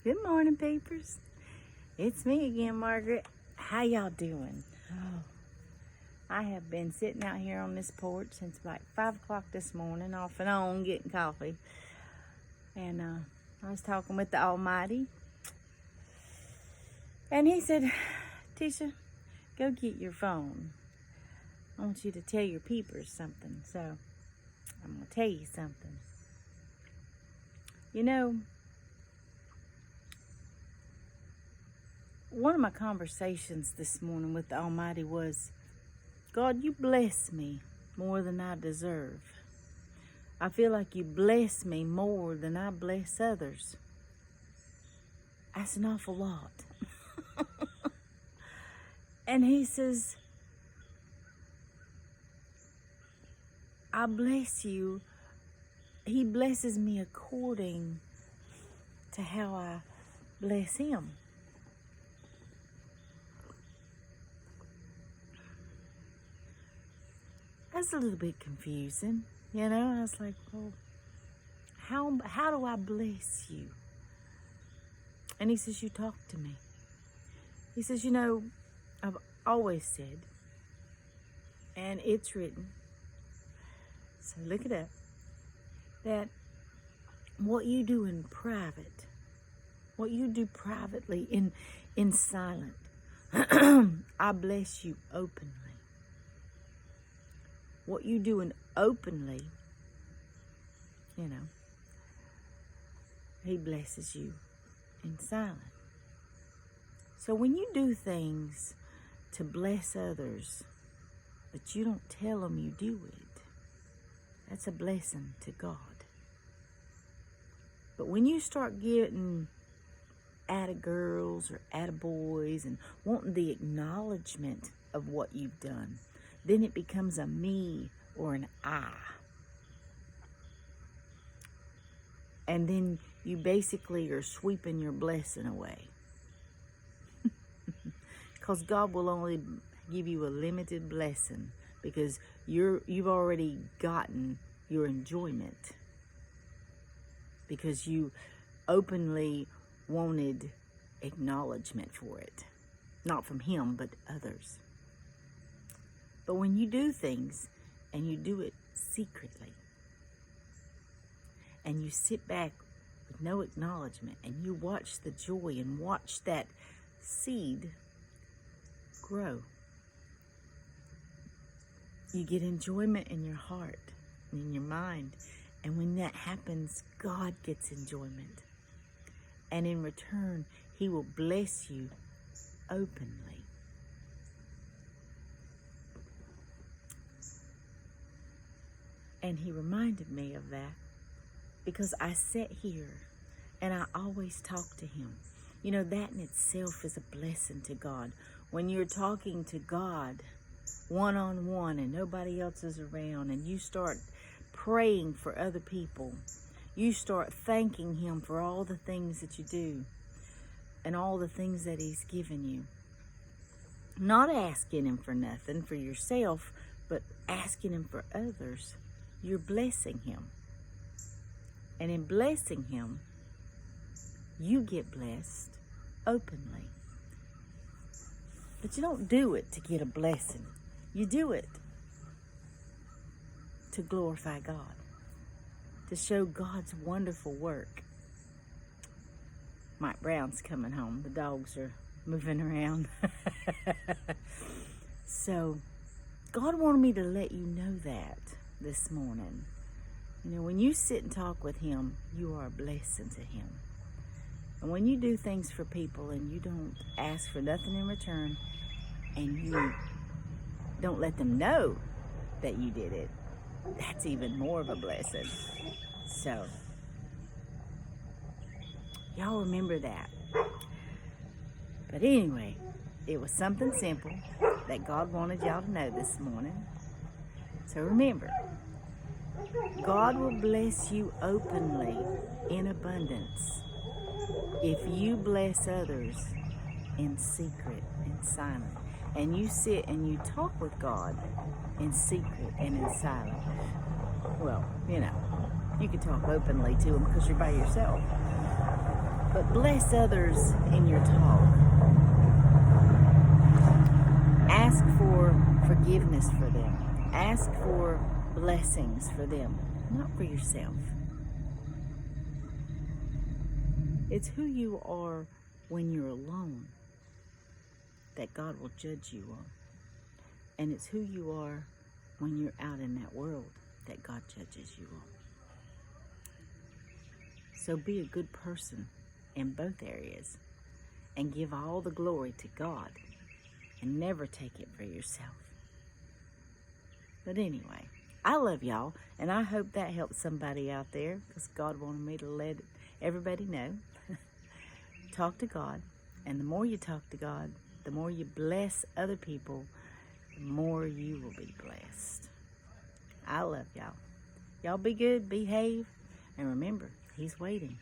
Good morning, peepers. It's me again, Margaret. How y'all doing? Oh, I have been sitting out here on this porch since like 5 o'clock this morning, off and on, getting coffee. And I was talking with the Almighty. And he said, Tisha, go get your phone. I want you to tell your peepers something. So I'm going to tell you something. You know, one of my conversations this morning with the Almighty was, God, you bless me more than I deserve. I feel like you bless me more than I bless others. That's an awful lot. And he says, I bless you. He blesses me according to how I bless him. That's a little bit confusing, you know. I was like, well, how do I bless you? And he says, you talk to me. He says, you know, I've always said, and it's written, so look it up, that what you do in private, what you do privately in silent, I bless you openly. What you do openly, you know, he blesses you in silent. So when you do things to bless others, but you don't tell them you do it, that's a blessing to God. But when you start getting atta-girls or atta-boys and wanting the acknowledgement of what you've done, then it becomes a me or an I. And then you basically are sweeping your blessing away. Because God will only give you a limited blessing because you've already gotten your enjoyment. Because you openly wanted acknowledgement for it. Not from him, but others. But when you do things and you do it secretly and you sit back with no acknowledgement and you watch the joy and watch that seed grow, you get enjoyment in your heart and in your mind. And when that happens, God gets enjoyment. And in return, he will bless you openly. And he reminded me of that because I sat here and I always talk to him. You know, that in itself is a blessing to God. When you're talking to God one-on-one and nobody else is around and you start praying for other people, you start thanking him for all the things that you do and all the things that he's given you. Not asking him for nothing for yourself, but asking him for others. You're blessing him. And in blessing him, you get blessed openly. But you don't do it to get a blessing. You do it to glorify God, to show God's wonderful work. Mike Brown's coming home. The dogs are moving around. So God wanted me to let you know that this morning. You know, when you sit and talk with him, you are a blessing to him. And when you do things for people and you don't ask for nothing in return and you don't let them know that you did it, that's even more of a blessing. So, y'all remember that. But anyway, it was something simple that God wanted y'all to know this morning. So remember, God will bless you openly in abundance if you bless others in secret and silent. And you sit and you talk with God in secret and in silent. Well, you know, you can talk openly to him because you're by yourself. but bless others in your talk. Ask for forgiveness for them. Ask for blessings for them, not for yourself. It's who you are when you're alone that God will judge you on. And it's who you are when you're out in that world that God judges you on. So be a good person in both areas and give all the glory to God and never take it for yourself. But anyway, I love y'all, and I hope that helps somebody out there, because God wanted me to let everybody know. Talk to God, and the more you talk to God, the more you bless other people, the more you will be blessed. I love y'all. Y'all be good, behave, and remember, He's waiting.